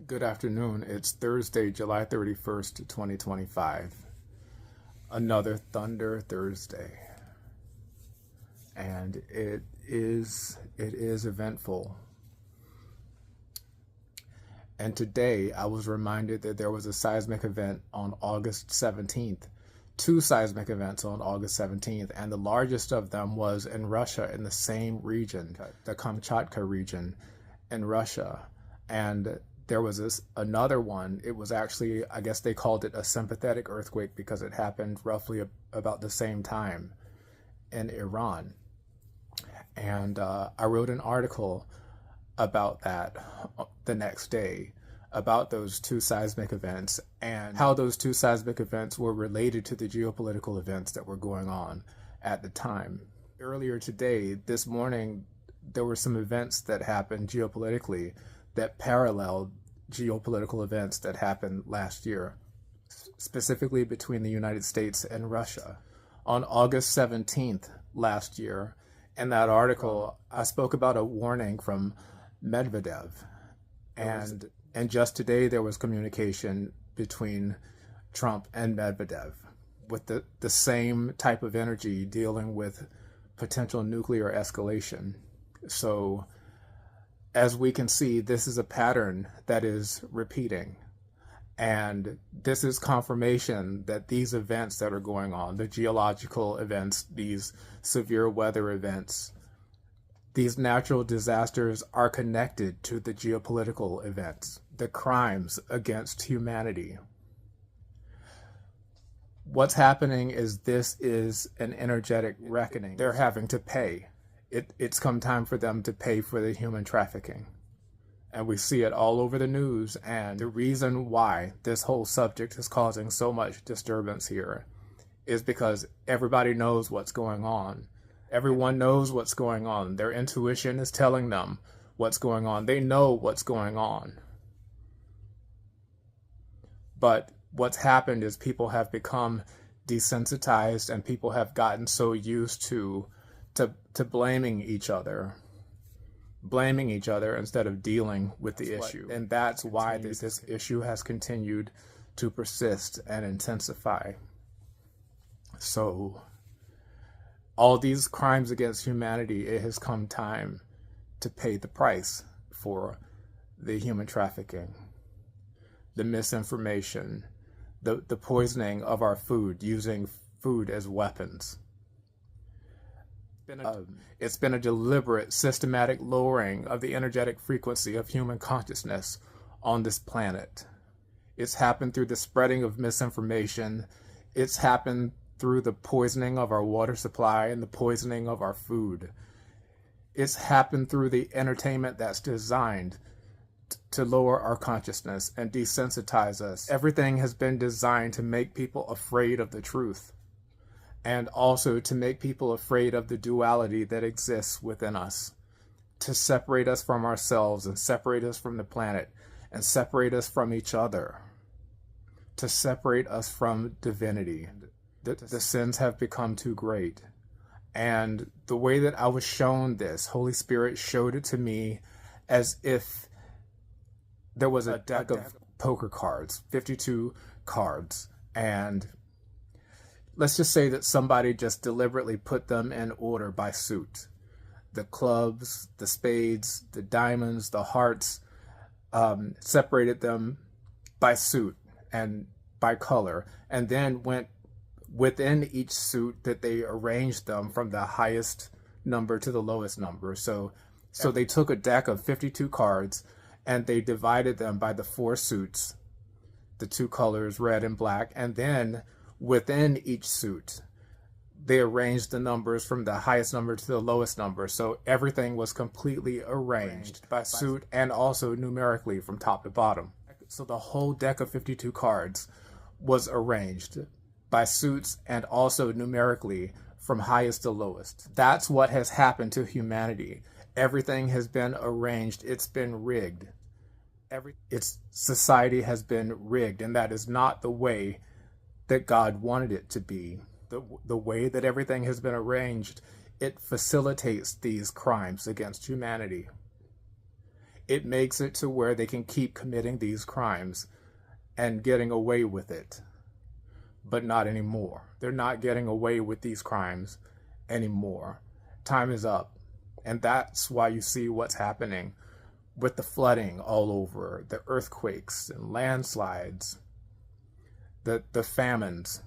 Good afternoon. It's Thursday, July 31st, 2025. Another Thunder Thursday. And it is eventful. And today I was reminded that there was a seismic event on August 17th. Two seismic events on August 17th, and the largest of them was in Russia, in the same region, the Kamchatka region in Russia. And there was another one. It was actually, I guess they called it a sympathetic earthquake because it happened roughly about the same time in Iran. And I wrote an article about that the next day, about those two seismic events and how those two seismic events were related to the geopolitical events that were going on at the time. Earlier today, this morning, there were some events that happened geopolitically that paralleled geopolitical events that happened last year, specifically between the United States and Russia. On August 17th last year, in that article, I spoke about a warning from Medvedev. And just today, there was communication between Trump and Medvedev with the same type of energy dealing with potential nuclear escalation. So, as we can see, this is a pattern that is repeating. And this is confirmation that these events that are going on, the geological events, these severe weather events, these natural disasters are connected to the geopolitical events, the crimes against humanity. What's happening is this is an energetic reckoning. They're having to pay. It's come time for them to pay for the human trafficking. And we see it all over the news. And the reason why this whole subject is causing so much disturbance here is because everybody knows what's going on. Everyone knows what's going on. Their intuition is telling them what's going on. They know what's going on. But what's happened is people have become desensitized, and people have gotten so used to blaming each other instead of dealing with the issue. And that's why this issue has continued to persist and intensify. So all these crimes against humanity, it has come time to pay the price for the human trafficking, the misinformation, the poisoning of our food, using food as weapons. It's been a deliberate, systematic lowering of the energetic frequency of human consciousness on this planet. It's happened through the spreading of misinformation. It's happened through the poisoning of our water supply and the poisoning of our food. It's happened through the entertainment that's designed to lower our consciousness and desensitize us. Everything has been designed to make people afraid of the truth, and also to make people afraid of the duality that exists within us, to separate us from ourselves and separate us from the planet and separate us from each other, to separate us from divinity. The sins have become too great. And the way that I was shown this, Holy Spirit showed it to me as if there was a deck of poker cards, 52 cards, and let's just say that somebody just deliberately put them in order by suit. The clubs, the spades, the diamonds, the hearts, separated them by suit and by color, and then went within each suit that they arranged them from the highest number to the lowest number. So they took a deck of 52 cards and they divided them by the four suits, the two colors, red and black, and then within each suit, they arranged the numbers from the highest number to the lowest number. So everything was completely arranged by suit and also numerically from top to bottom. So the whole deck of 52 cards was arranged by suits and also numerically from highest to lowest. That's what has happened to humanity. Everything has been arranged. It's been rigged. Society has been rigged, and that is not the way that God wanted it to be. The way that everything has been arranged, it facilitates these crimes against humanity. It makes it to where they can keep committing these crimes and getting away with it, but not anymore. They're not getting away with these crimes anymore. Time is up. And that's why you see what's happening with the flooding all over, the earthquakes and landslides, the famines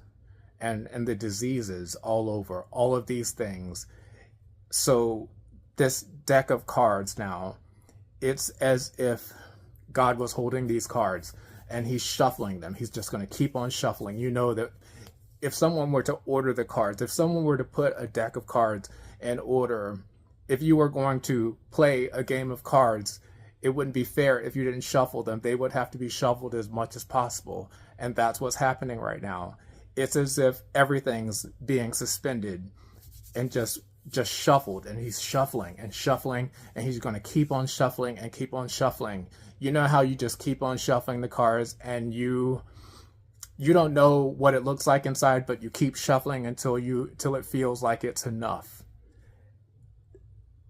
and the diseases all over, all of these things. So this deck of cards now, it's as if God was holding these cards and he's shuffling them. He's just going to keep on shuffling. You know that if someone were to order the cards, if someone were to put a deck of cards in order, if you were going to play a game of cards, it wouldn't be fair if you didn't shuffle them. They would have to be shuffled as much as possible. And that's what's happening right now. It's as if everything's being suspended and just shuffled, and he's shuffling and shuffling, and he's going to keep on shuffling and keep on shuffling. You know how you just keep on shuffling the cards and you don't know what it looks like inside, but you keep shuffling until it feels like it's enough.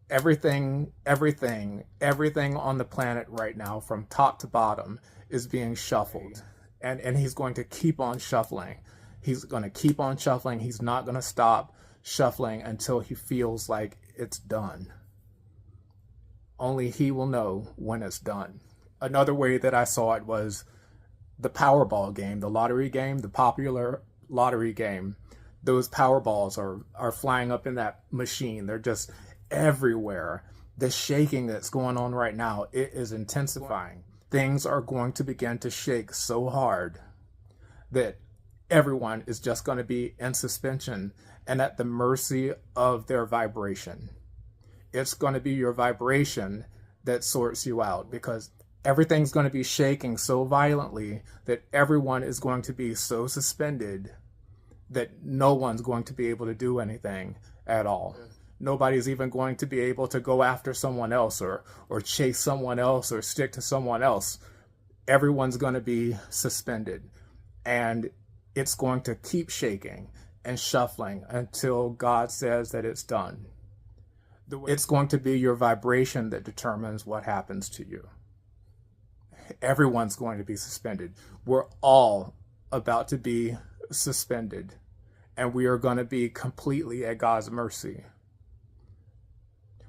Everything on the planet right now, from top to bottom, is being shuffled. And he's going to keep on shuffling. He's going to keep on shuffling. He's not going to stop shuffling until he feels like it's done. Only he will know when it's done. Another way that I saw it was the Powerball game, the lottery game, the popular lottery game. Those Powerballs are flying up in that machine. They're just everywhere. The shaking that's going on right now, it is intensifying. Things are going to begin to shake so hard that everyone is just going to be in suspension and at the mercy of their vibration. It's going to be your vibration that sorts you out, because everything's going to be shaking so violently that everyone is going to be so suspended that no one's going to be able to do anything at all. Nobody's even going to be able to go after someone else or chase someone else or stick to someone else. Everyone's going to be suspended, and it's going to keep shaking and shuffling until God says that it's done. It's going to be your vibration that determines what happens to you. Everyone's going to be suspended. We're all about to be suspended, and we are going to be completely at God's mercy.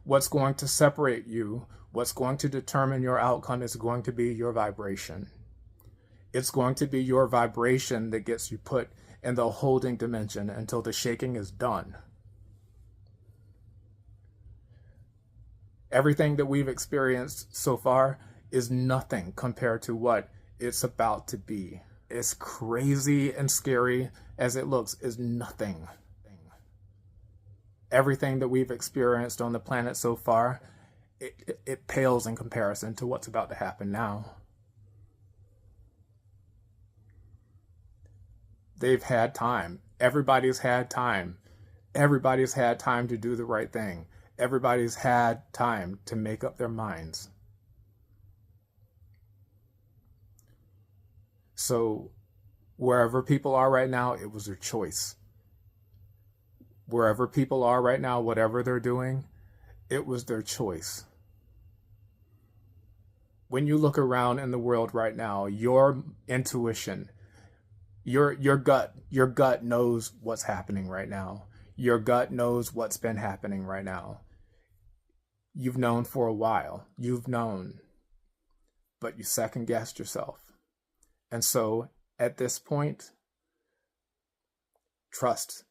What's going to separate you, what's going to determine your outcome, is going to be your vibration. It's going to be your vibration that gets you put in the holding dimension until the shaking is done. Everything that we've experienced so far is nothing compared to what it's about to be. As crazy and scary as it looks, is nothing. Everything that we've experienced on the planet so far, it pales in comparison to what's about to happen now. They've had time. Everybody's had time. Everybody's had time to do the right thing. Everybody's had time to make up their minds. So wherever people are right now, it was their choice. Wherever people are right now, whatever they're doing, it was their choice. When you look around in the world right now, your intuition, your gut knows what's happening right now. Your gut knows what's been happening right now. You've known for a while. You've known, but you second guessed yourself. And so at this point, trust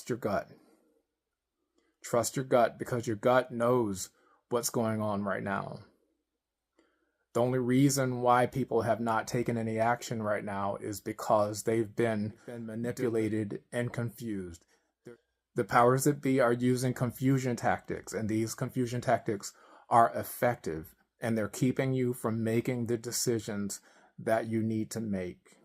your gut. Trust your gut, because your gut knows what's going on right now. The only reason why people have not taken any action right now is because they've been manipulated and confused. The powers that be are using confusion tactics, and these confusion tactics are effective, and they're keeping you from making the decisions that you need to make.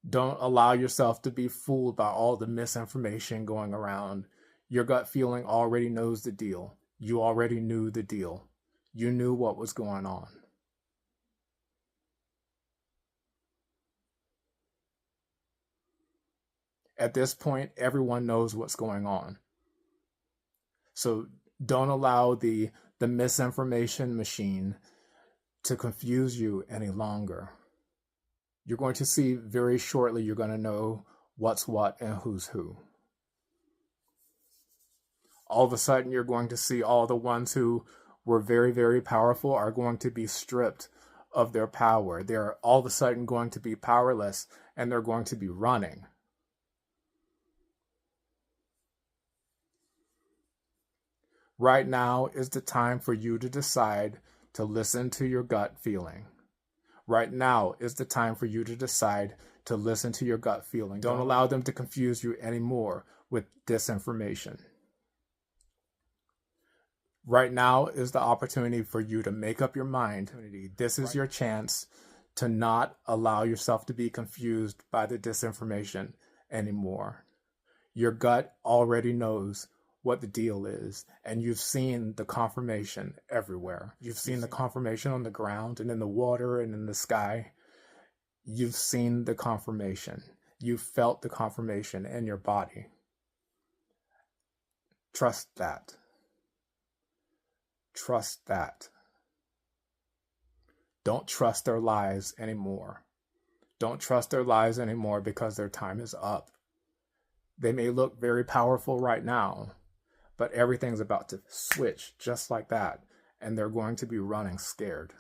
Don't allow yourself to be fooled by all the misinformation going around. Your gut feeling already knows the deal. You already knew the deal. You knew what was going on. At this point, everyone knows what's going on. So don't allow the misinformation machine to confuse you any longer. You're going to see very shortly, you're going to know what's what and who's who. All of a sudden, you're going to see all the ones who were very, very powerful are going to be stripped of their power. They're all of a sudden going to be powerless, and they're going to be running. Right now is the time for you to decide to listen to your gut feeling. Right now is the time for you to decide to listen to your gut feeling. Don't allow them to confuse you anymore with disinformation. Right now is the opportunity for you to make up your mind. This is your chance to not allow yourself to be confused by the disinformation anymore. Your gut already knows what the deal is, and you've seen the confirmation everywhere. You've seen the confirmation on the ground and in the water and in the sky. You've seen the confirmation. You've felt the confirmation in your body. Trust that. Trust that. Don't trust their lies anymore. Don't trust their lies anymore because their time is up. They may look very powerful right now, but everything's about to switch just like that, and they're going to be running scared.